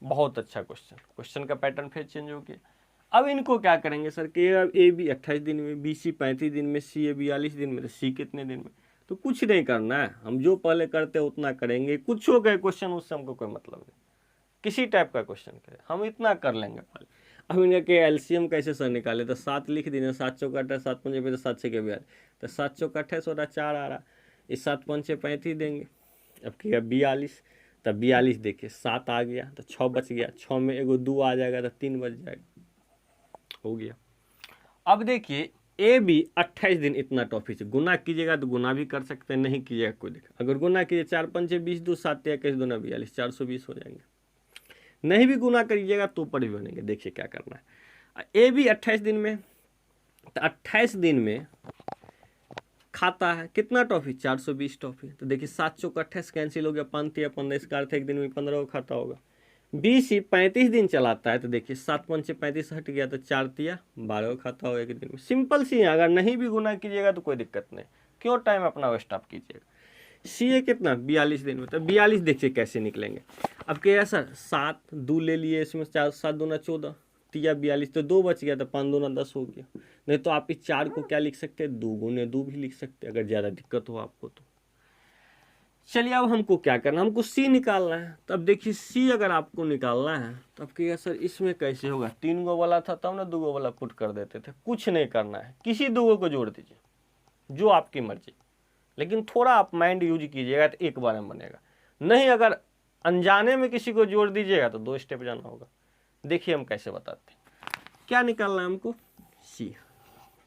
बहुत अच्छा क्वेश्चन। क्वेश्चन का पैटर्न फिर चेंज हो गया। अब इनको क्या करेंगे सर कि ए बी 28 दिन में, बी सी 35 दिन में, सी ए 42 दिन में, तो सी कितने दिन में। तो कुछ नहीं करना है, हम जो पहले करते हैं उतना करेंगे। कुछ हो गए क्वेश्चन, उससे हमको कोई मतलब नहीं। किसी टाइप का क्वेश्चन करें हम इतना कर लेंगे पहले। अब इनके एलसीएम कैसे सर निकाले, तो 7 लिख देना, 7 चौका 28, 7 पंजे पे तो 7 6 42, तो 7 चौका 28 हो रहा, 4 आ रहा, इस 7 पंचे 35 देंगे। अब किया 42, तब 42 देखिए 7 आ गया तो 6 बच गया, 6 में एगो 2 आ जाएगा तो 3 बच जाएगा, हो गया। अब देखिए ए बी 28 दिन इतना टॉफी से गुना कीजिएगा तो गुना भी कर सकते हैं, नहीं कीजिएगा कोई दिक्कत। अगर गुना कीजिए 4 पंचे 20, 2 7 21 2 42, 420 हो जाएंगे। नहीं भी गुना करिएगा तो पर भी बनेंगे। देखिए क्या करना है, ए बी 28 दिन में, तो 28 दिन में खाता है कितना टॉफी, 420 टॉफी। तो देखिए 7 चौका 28 कैंसिल हो गया, 5 या 15, इसका अर्थ एक दिन में 15 को खाता होगा। बी सी 35 दिन चलाता है, तो देखिए 7 पंचे 35 हट गया, तो 4 तिया 12 खाता होगा एक दिन में। सिंपल सी है, अगर नहीं भी गुना कीजिएगा तो कोई दिक्कत नहीं, क्यों टाइम अपना वेस्ट आप कीजिएगा। सी ए कितना 42 दिन में, तो 42 देखिए कैसे निकलेंगे। अब क्या सर 7 2 ले लिए, इसमें 4 7 दूना 14, तिया 42, तो 2 बच गया, तो 5 दूना 10 हो गया। नहीं तो आप इस 4 को क्या लिख सकते हैं, 2 गुने 2 भी लिख सकते हैं, अगर ज़्यादा दिक्कत हो आपको तो। चलिए अब हमको क्या करना, हमको सी निकालना है। तो अब देखिए सी अगर आपको निकालना है तो अब क्या सर इसमें कैसे होगा, 3 गो वाला था तब ना 2 गो वाला पुट कर देते थे। कुछ नहीं करना है, किसी 2 गो को जोड़ दीजिए, जो आपकी मर्जी, लेकिन थोड़ा आप माइंड यूज कीजिएगा तो एक बार में बनेगा। नहीं अगर अनजाने में किसी को जोड़ दीजिएगा तो 2 स्टेप जाना होगा। देखिए हम कैसे बताते हैं। क्या निकालना है हमको, सी।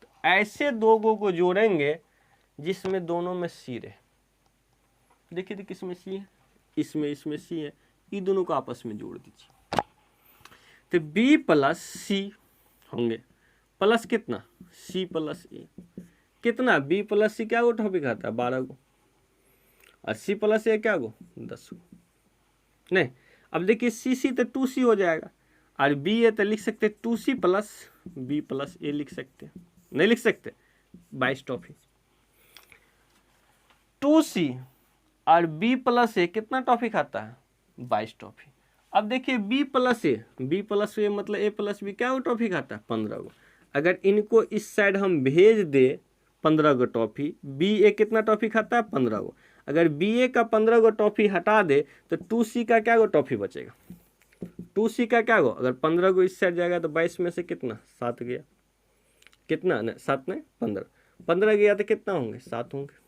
तो ऐसे 2 गो को जोड़ेंगे जिसमें दोनों में सी रहे। देखिए तो किसमें सी है, इसमें सी है, ये दोनों को आपस में जोड़ दीजिए। तो बी प्लस सी होंगे, प्लस कितना सी प्लस ए, कितना बी प्लस सी क्या गो टॉपिक खाता है 12 गो, और सी प्लस ए क्या गो 10 गो। नहीं अब देखिए सी सी तो 2 सी हो जाएगा, और बी ए तो लिख सकते 2 सी प्लस बी प्लस ए लिख सकते, नहीं लिख सकते 22 टॉफी। 2 सी और बी प्लस ए कितना टॉफी खाता है 22 टॉफी। अब देखिए बी प्लस ए मतलब ए प्लस बी क्या टॉफी खाता है 15 गो। अगर इनको इस साइड हम भेज दे 15 गो टॉफी, बी ए कितना टॉफी खाता है 15 गो। अगर बी ए का 15 गो टॉफी हटा दे तो 2C का क्या गो टॉफी बचेगा, 2C का क्या गो, अगर 15 गो इस साइड जाएगा तो 22 में से कितना 7 गया, कितना नहीं 7 नहीं 15 गया तो कितना होंगे 7 होंगे।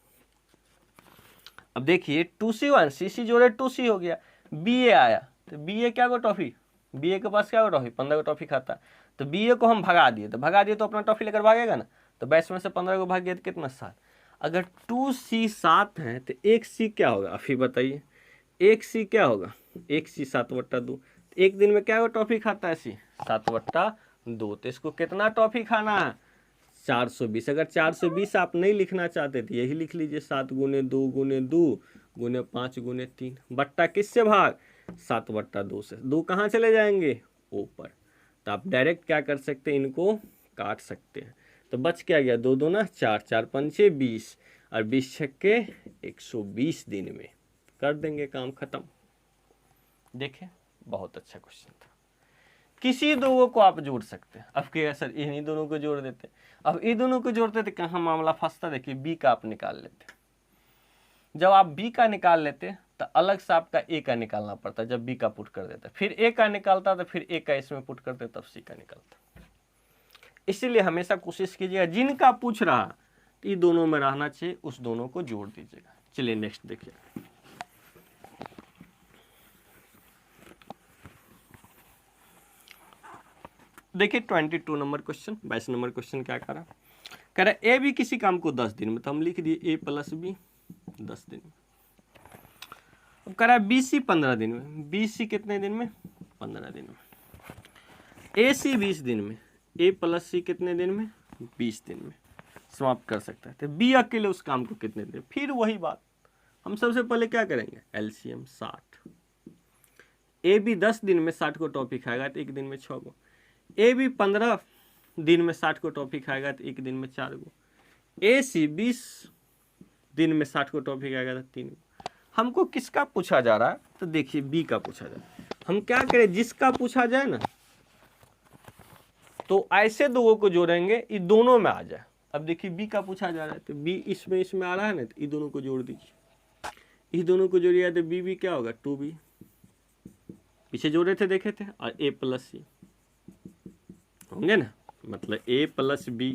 अब देखिए 2C1 CC जोड़े 2C हो गया, बी ए आया तो बी ए क्या गो टॉफी, बी ए के पास क्या गो टॉफी 15 गो टॉफी खाता, तो बी ए को हम भगा दिए, तो अपना टॉफी लेकर भागेगा ना, तो 22 में से 15 को भाग गया तो कितना 7। अगर 2C 7 है तो 1C क्या होगा, आप ही बताइए 1C क्या होगा, 1C 7/2, एक दिन में क्या गो टॉफी खाता है सी 7/2, तो इसको कितना टॉफी खाना है 420। अगर 420 आप नहीं लिखना चाहते थे यही लिख लीजिए 7 गुने 2 गुने 2 गुने 5 गुने 3, बट्टा किससे भाग 7/2 से, 2 कहाँ चले जाएंगे ऊपर। तो आप डायरेक्ट क्या कर सकते हैं, इनको काट सकते हैं। तो बच क्या गया 2 2 ना 4, 4 पंचे 20, और 20 छक्के 120 दिन में कर देंगे काम खत्म। देखें बहुत अच्छा क्वेश्चन था। किसी दो को आप जोड़ सकते हैं। अब क्या सर इन्हीं दोनों को जोड़ देते, अब ये दोनों को जोड़ते तो कहाँ मामला फंसता, देखिए बी का आप निकाल लेते। जब आप बी का निकाल लेते तो अलग से आपका ए का निकालना पड़ता, जब बी का पुट कर देता, फिर ए का निकालता तो फिर ए का इसमें पुट करते तब सी का निकलता। इसीलिए हमेशा कोशिश कीजिएगा जिनका पूछ रहा तो ये दोनों में रहना चाहिए, उस दोनों को जोड़ दीजिएगा। चलिए नेक्स्ट देखिए, देखिए 22 नंबर क्वेश्चन, 22 नंबर क्वेश्चन क्या कह रहा है ए बी किसी काम को 10 दिन में, तो हम लिख दिए ए प्लस बी 10 दिन में। अब कह रहा है बी सी 15 दिन में, बी सी कितने दिन में 15 दिन में। ए सी 20 दिन में, ए प्लस सी कितने दिन में 20 दिन में समाप्त कर सकता है। तो बी अकेले उस काम को कितने दिन, फिर वही बात हम सबसे पहले क्या करेंगे एलसीएम 60। ए बी 10 दिन में 60 को टॉफी खाएगा तो एक दिन में 6 को, ए बी 15 दिन में 60 को टॉफी खाएगा तो एक दिन में 4 को, ए सी 20 दिन में 60 को टॉफी खाएगा तो 3 को। हमको किसका पूछा जा रहा है, तो देखिए बी का पूछा जा रहा है। हम क्या करें, जिसका पूछा जाए ना तो ऐसे दो को जोड़ेंगे ये दोनों में आ जाए। अब देखिए बी का पूछा जा रहा है तो बी इसमें आ रहा है ना, तो ये दोनों को जोड़ दीजिए, इस दोनों को जोड़िए तो बी क्या होगा 2b, पीछे जोड़े थे देखे थे, और ए प्लस सी होंगे ना, मतलब ए प्लस बी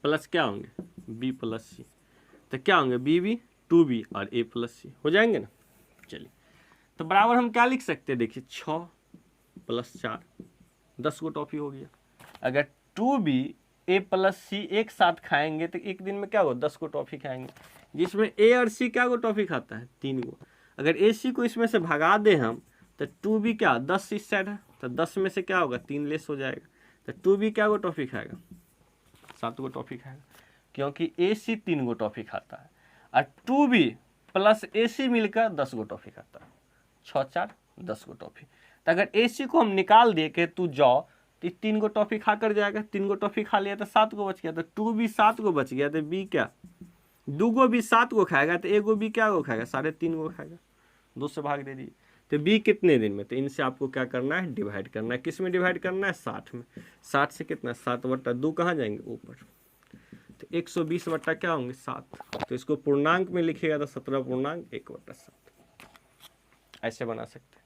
प्लस क्या होंगे बी प्लस सी, तो क्या होंगे बी 2b और ए प्लस सी हो जाएंगे ना। चलिए तो बराबर हम क्या लिख सकते हैं, देखिए 6 + 4 10 को टॉफी हो गया। अगर 2b ए प्लस सी एक साथ खाएंगे तो एक दिन में क्या होगा 10 को टॉफी खाएंगे, जिसमें ए और सी क्या को टॉफी खाता है 3 को। अगर ए सी को इसमें से भगा दें हम तो 2b क्या 10 इस साइड है, तो 10 में से क्या होगा 3 लेस हो जाएगा, तो 2b क्या को टॉफी खाएगा 7 को टॉफी खाएगा, क्योंकि ए सी 3 को टॉफी खाता है और 2b प्लस ए सी मिलकर 10 को टॉफी खाता है, 6 4 10 को टॉफी। तो अगर ए सी को हम निकाल दिए कि तू जाओ तो 3 को टॉफी खा कर जाएगा, 3 को टॉफी खा लिया तो 7 को बच गया, तो 2b 7 को बच गया, तो बी क्या 2 को भी 7 को खाएगा, तो ए को भी क्या को खाएगा 3.5 को खाएगा, 2 से भाग दे दीजिए। तो बी कितने दिन में, तो इनसे आपको क्या करना है डिवाइड करना है, किस में डिवाइड करना है 60 में। 60 से कितना 7/2 कहाँ जाएंगे ऊपर, तो 120 क्या होंगे 7, तो इसको पूर्णांक में लिखिएगा तो 17.1/7 ऐसे बना सकते हैं।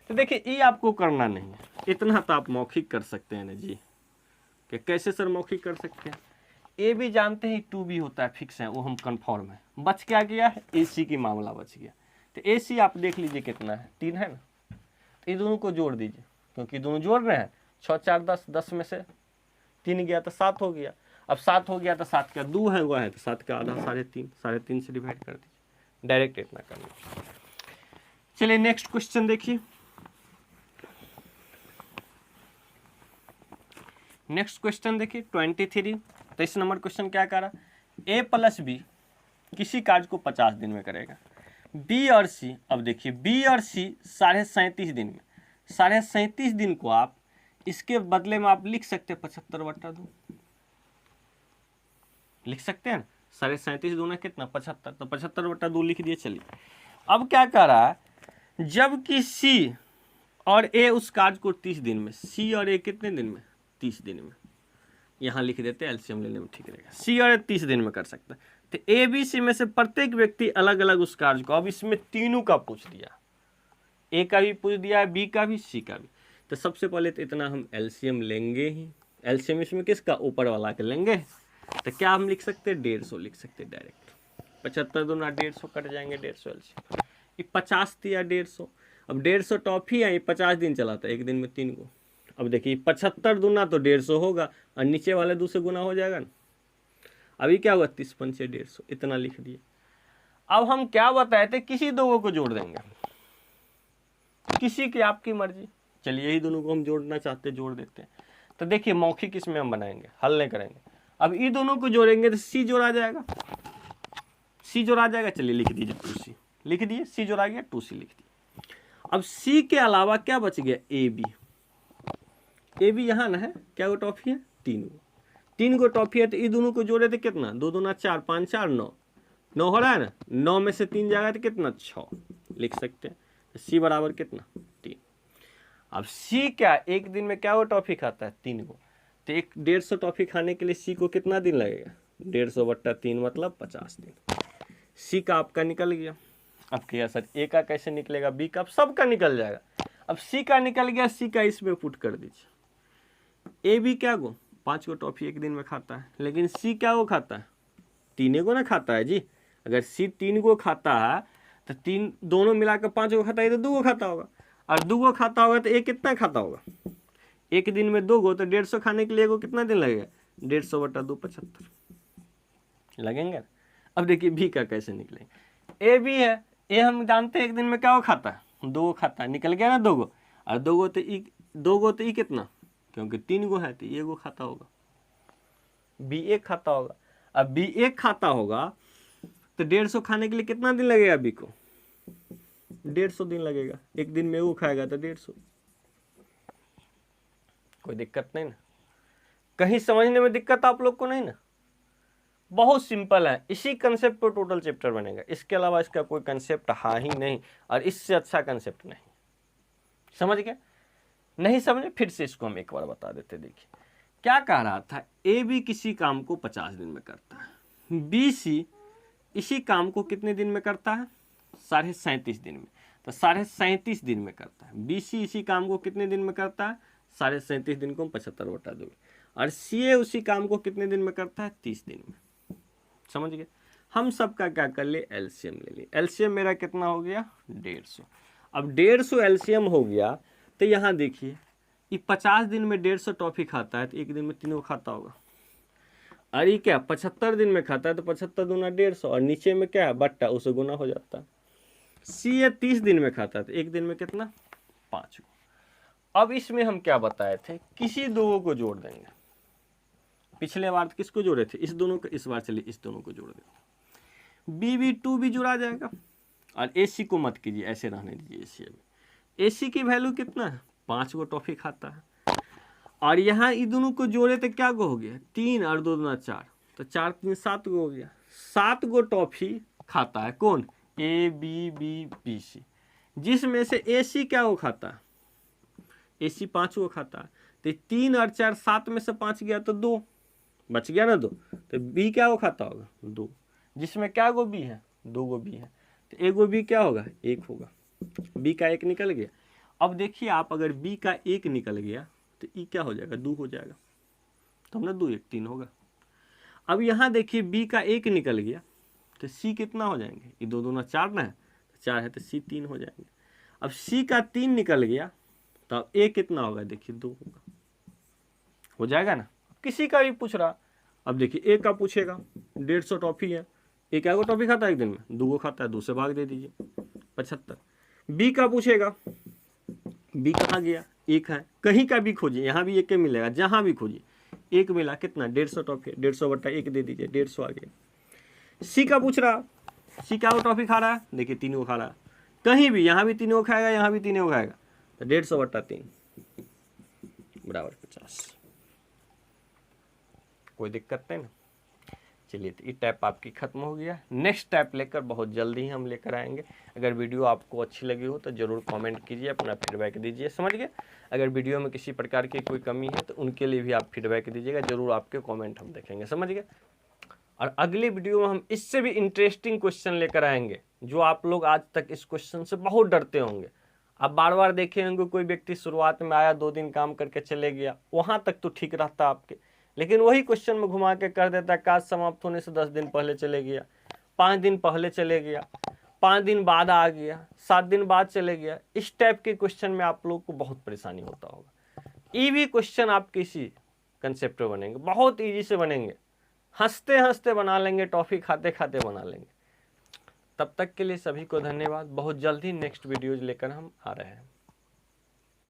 तो देखिए ये आपको करना नहीं है, इतना तो आप मौखिक कर सकते हैं ना जी, कि कैसे सर मौखिक कर सकते हैं। ए भी जानते हैं 2b होता है फिक्स है, वो हम कन्फर्म है, बच क्या गया है ए सी की मामला बच गया। तो ए सी आप देख लीजिए कितना है 3 है ना, तो ये दोनों को जोड़ दीजिए, क्योंकि दोनों जोड़ रहे हैं 6 4 10, 10 में से 3 गया तो 7 हो गया। अब 7 हो गया तो 7 का 2 है हुआ है, तो 7 का आधा 3.5 से डिवाइड कर दीजिए, डायरेक्ट इतना करना। चलिए नेक्स्ट क्वेश्चन देखिए, नेक्स्ट क्वेश्चन देखिए 23 नंबर क्वेश्चन क्या कह रहा है, ए प्लस बी किसी कार्य को 50 दिन में करेगा, बी और सी, अब देखिए बी और सी 37.5 दिन में, 37.5 दिन को आप इसके बदले में आप लिख सकते हैं 75/2 लिख सकते हैं, 37.5 दूना कितना 75, तो 75/2 लिख दिए। चलिए अब क्या कह रहा है, जबकि सी और ए उस कार्य को 30 दिन में, सी और ए कितने दिन में 30 दिन में, यहाँ लिख देते हैं एलसीएम लेने में ठीक रहेगा, सी और ए 30 दिन में कर सकता है। तो ए बी सी में से प्रत्येक व्यक्ति अलग अलग उस कार्य को, अब इसमें तीनों का पूछ दिया, ए का भी पूछ दिया बी का भी सी का भी, तो सबसे पहले तो इतना हम एलसीएम लेंगे ही, एलसीएम इसमें किसका ऊपर वाला के लेंगे, तो क्या हम लिख सकते हैं 150 लिख सकते हैं डायरेक्ट, 75 दूना 150 कट जाएंगे 150 एलसीएम, ये 50 थी या 150, अब 150 टॉफी है, ये 50 दिन चला था, एक दिन में 3 को। अब देखिए 75 दूना तो 150 होगा और नीचे वाले 2 से गुना हो जाएगा ना, अभी क्या हुआ 30 पंचे 150 इतना लिख दिए। अब हम क्या बताए थे, किसी दो को जोड़ देंगे, किसी की आपकी मर्जी, चलिए यही दोनों को हम जोड़ना चाहते हैं जोड़ देते हैं। तो देखिए मौखिक इसमें हम बनाएंगे, हल नहीं करेंगे। अब ये दोनों को जोड़ेंगे तो सी जोड़ा जाएगा, सी जोड़ा जाएगा, चलिए लिख दीजिए 2c लिख दिए, सी जोड़ा गया 2c लिख दिए। अब सी के अलावा क्या बच गया ए बी, ए बी यहाँ ना है, क्या वो टॉफी है 3 को टॉफी है, तो ये दोनों को जोड़े थे कितना 2 दूना 4 5 4 9 हो रहा है ना, 9 में से 3 जाएगा तो कितना 6 लिख सकते हैं, सी बराबर कितना 3। अब सी क्या, एक दिन में क्या वो टॉफी खाता है, 3 गो, तो 150 टॉफी खाने के लिए सी को कितना दिन लगेगा, 150/3 मतलब 50 दिन। सी का आपका निकल गया। अब क्या सर ए का कैसे निकलेगा, बी का, सब का निकल जाएगा। अब सी का निकल गया, सी का इसमें पुट कर दीजिए। ए बी क्या गो, 5 गो टॉफी एक दिन में खाता है, लेकिन सी क्या वो खाता है, 3 गो ना खाता है जी। अगर सी 3 गो खाता है तो 3 दोनों मिलाकर 5 गो खाता है, तो 2 गो खाता होगा, और 2 गो खाता होगा तो एक कितना खाता होगा, एक दिन में 2 गो, तो 150 खाने के लिए को कितना दिन लगेगा, 150/2 75 लगेंगे। अब देखिए बी का कैसे निकलेंगे। ए बी है, ए हम जानते हैं एक दिन में क्या वो खाता है, 2 गो खाता है, निकल गया ना 2 गो, और 2 गो तो ई कितना, क्योंकि 3 गो है तो ये गो खाता होगा, बी एक खाता होगा। अब बी एक खाता होगा तो 150 खाने के लिए कितना दिन लगेगा बी को, 150 दिन लगेगा। एक दिन में वो खाएगा तो 150, कोई दिक्कत नहीं ना, कहीं समझने में दिक्कत आप लोग को नहीं ना, बहुत सिंपल है। इसी कंसेप्ट पर टोटल चैप्टर बनेगा, इसके अलावा इसका कोई कंसेप्ट है ही नहीं, और इससे अच्छा कंसेप्ट नहीं। समझ गए, नहीं समझे, फिर से इसको हम एक बार बता देते। देखिए क्या कह रहा था, ए बी किसी काम को 50 दिन में करता है, बी सी इसी काम को कितने दिन में करता है, 37.5 दिन में, तो 37.5 दिन में करता है। बी सी इसी काम को कितने दिन में करता है, 37.5 दिन को 75/2, और सी ए उसी काम को कितने दिन में करता है, 30 दिन में। समझ गए, हम सबका क्या कर ले, एलसीएम ले ली। एलसीएम मेरा कितना हो गया, 150। अब 150 एलसीएम हो गया, तो यहाँ देखिए ये 50 दिन में 150 टॉफी खाता है, तो एक दिन में 3 गो खाता होगा। और ये क्या 75 दिन में खाता है, तो 75 दूना 150, और नीचे में क्या है बट्टा, उसे गुना हो जाता है। सी ये 30 दिन में खाता है, तो एक दिन में कितना, 5 गो। अब इसमें हम क्या बताए थे, किसी दो को जोड़ देंगे। पिछले बार किसको जोड़े थे, इस दोनों को, इस बार चलिए इस दोनों को जोड़ देंगे। बी बी 2 भी जुड़ा जाएगा, और ए सी को मत कीजिए, ऐसे रहने दीजिए। ए सी की वैल्यू कितना है, 5 गो टॉफी खाता है, और यहाँ इन दोनों को जोड़े तो क्या गो हो गया, 3 और 2 दूना 4, तो 4 3 7 गो हो गया। 7 गो टॉफी खाता है कौन, A B B B C, जिसमें से ए सी क्या वो खाता है, ए सी 5 गो खाता है, तो 3 और 4 7 में से 5 गया तो 2 बच गया ना, 2, तो बी क्या वो खाता होगा, 2, जिसमें क्या गो बी है, 2 गो बी है, तो एक गो बी क्या होगा, 1 होगा। बी का 1 निकल गया। अब देखिए आप, अगर बी का 1 निकल गया तो ई क्या हो जाएगा, 2 हो जाएगा, तो हमने 2 1 3 होगा। अब यहाँ देखिए बी का 1 निकल गया, तो सी कितना हो जाएंगे, ये 2 दूना 4 ना है, 4 है तो सी 3 हो जाएंगे। अब सी का 3 निकल गया, तो अब ए कितना होगा, देखिए 2 होगा, हो जाएगा ना। किसी का भी पूछ रहा, अब देखिए ए का पूछेगा, 150 टॉफी है, ए क्या गो टॉफी खाता है एक दिन में, 2 गो खाता है, 2 से भाग दे दीजिए, 75। बी का पूछेगा, बी कहाँ गया, 1 है, कहीं का भी खोजिए, यहाँ भी 1 मिलेगा, जहाँ भी खोजिए 1 मिला, कितना 150 टॉफी, 150/1 दे दीजिए, 150 आ गया। सी का पूछ रहा, सी क्या वो टॉफी खा रहा है, देखिए 3 गो खा रहा है, कहीं भी, यहाँ भी 3 गो खाएगा, यहाँ भी 3 गो खाएगा, तो 150/3 बराबर 50। कोई दिक्कत नहीं ना। चलिए, तो ये टैप आपकी खत्म हो गया। नेक्स्ट टैप लेकर बहुत जल्दी ही हम लेकर आएंगे। अगर वीडियो आपको अच्छी लगी हो तो ज़रूर कमेंट कीजिए, अपना फीडबैक दीजिए। समझ गए, अगर वीडियो में किसी प्रकार की कोई कमी है तो उनके लिए भी आप फीडबैक दीजिएगा, ज़रूर आपके कमेंट हम देखेंगे। समझ गए, और अगली वीडियो में हम इससे भी इंटरेस्टिंग क्वेश्चन लेकर आएंगे, जो आप लोग आज तक इस क्वेश्चन से बहुत डरते होंगे। आप बार बार देखे होंगे, कोई व्यक्ति शुरुआत में आया, 2 दिन काम करके चले गया, वहाँ तक तो ठीक रहता आपके, लेकिन वही क्वेश्चन में घुमा के कर देता है, कार्य समाप्त होने से 10 दिन पहले चले गया, 5 दिन पहले चले गया, 5 दिन बाद आ गया, 7 दिन बाद चले गया। इस टाइप के क्वेश्चन में आप लोग को बहुत परेशानी होता होगा। ईवी क्वेश्चन आपके इसी कंसेप्ट में बनेंगे, बहुत ईजी से बनेंगे, हंसते हंसते बना लेंगे, टॉफी खाते खाते बना लेंगे। तब तक के लिए सभी को धन्यवाद। बहुत जल्दी नेक्स्ट वीडियोज लेकर हम आ रहे हैं।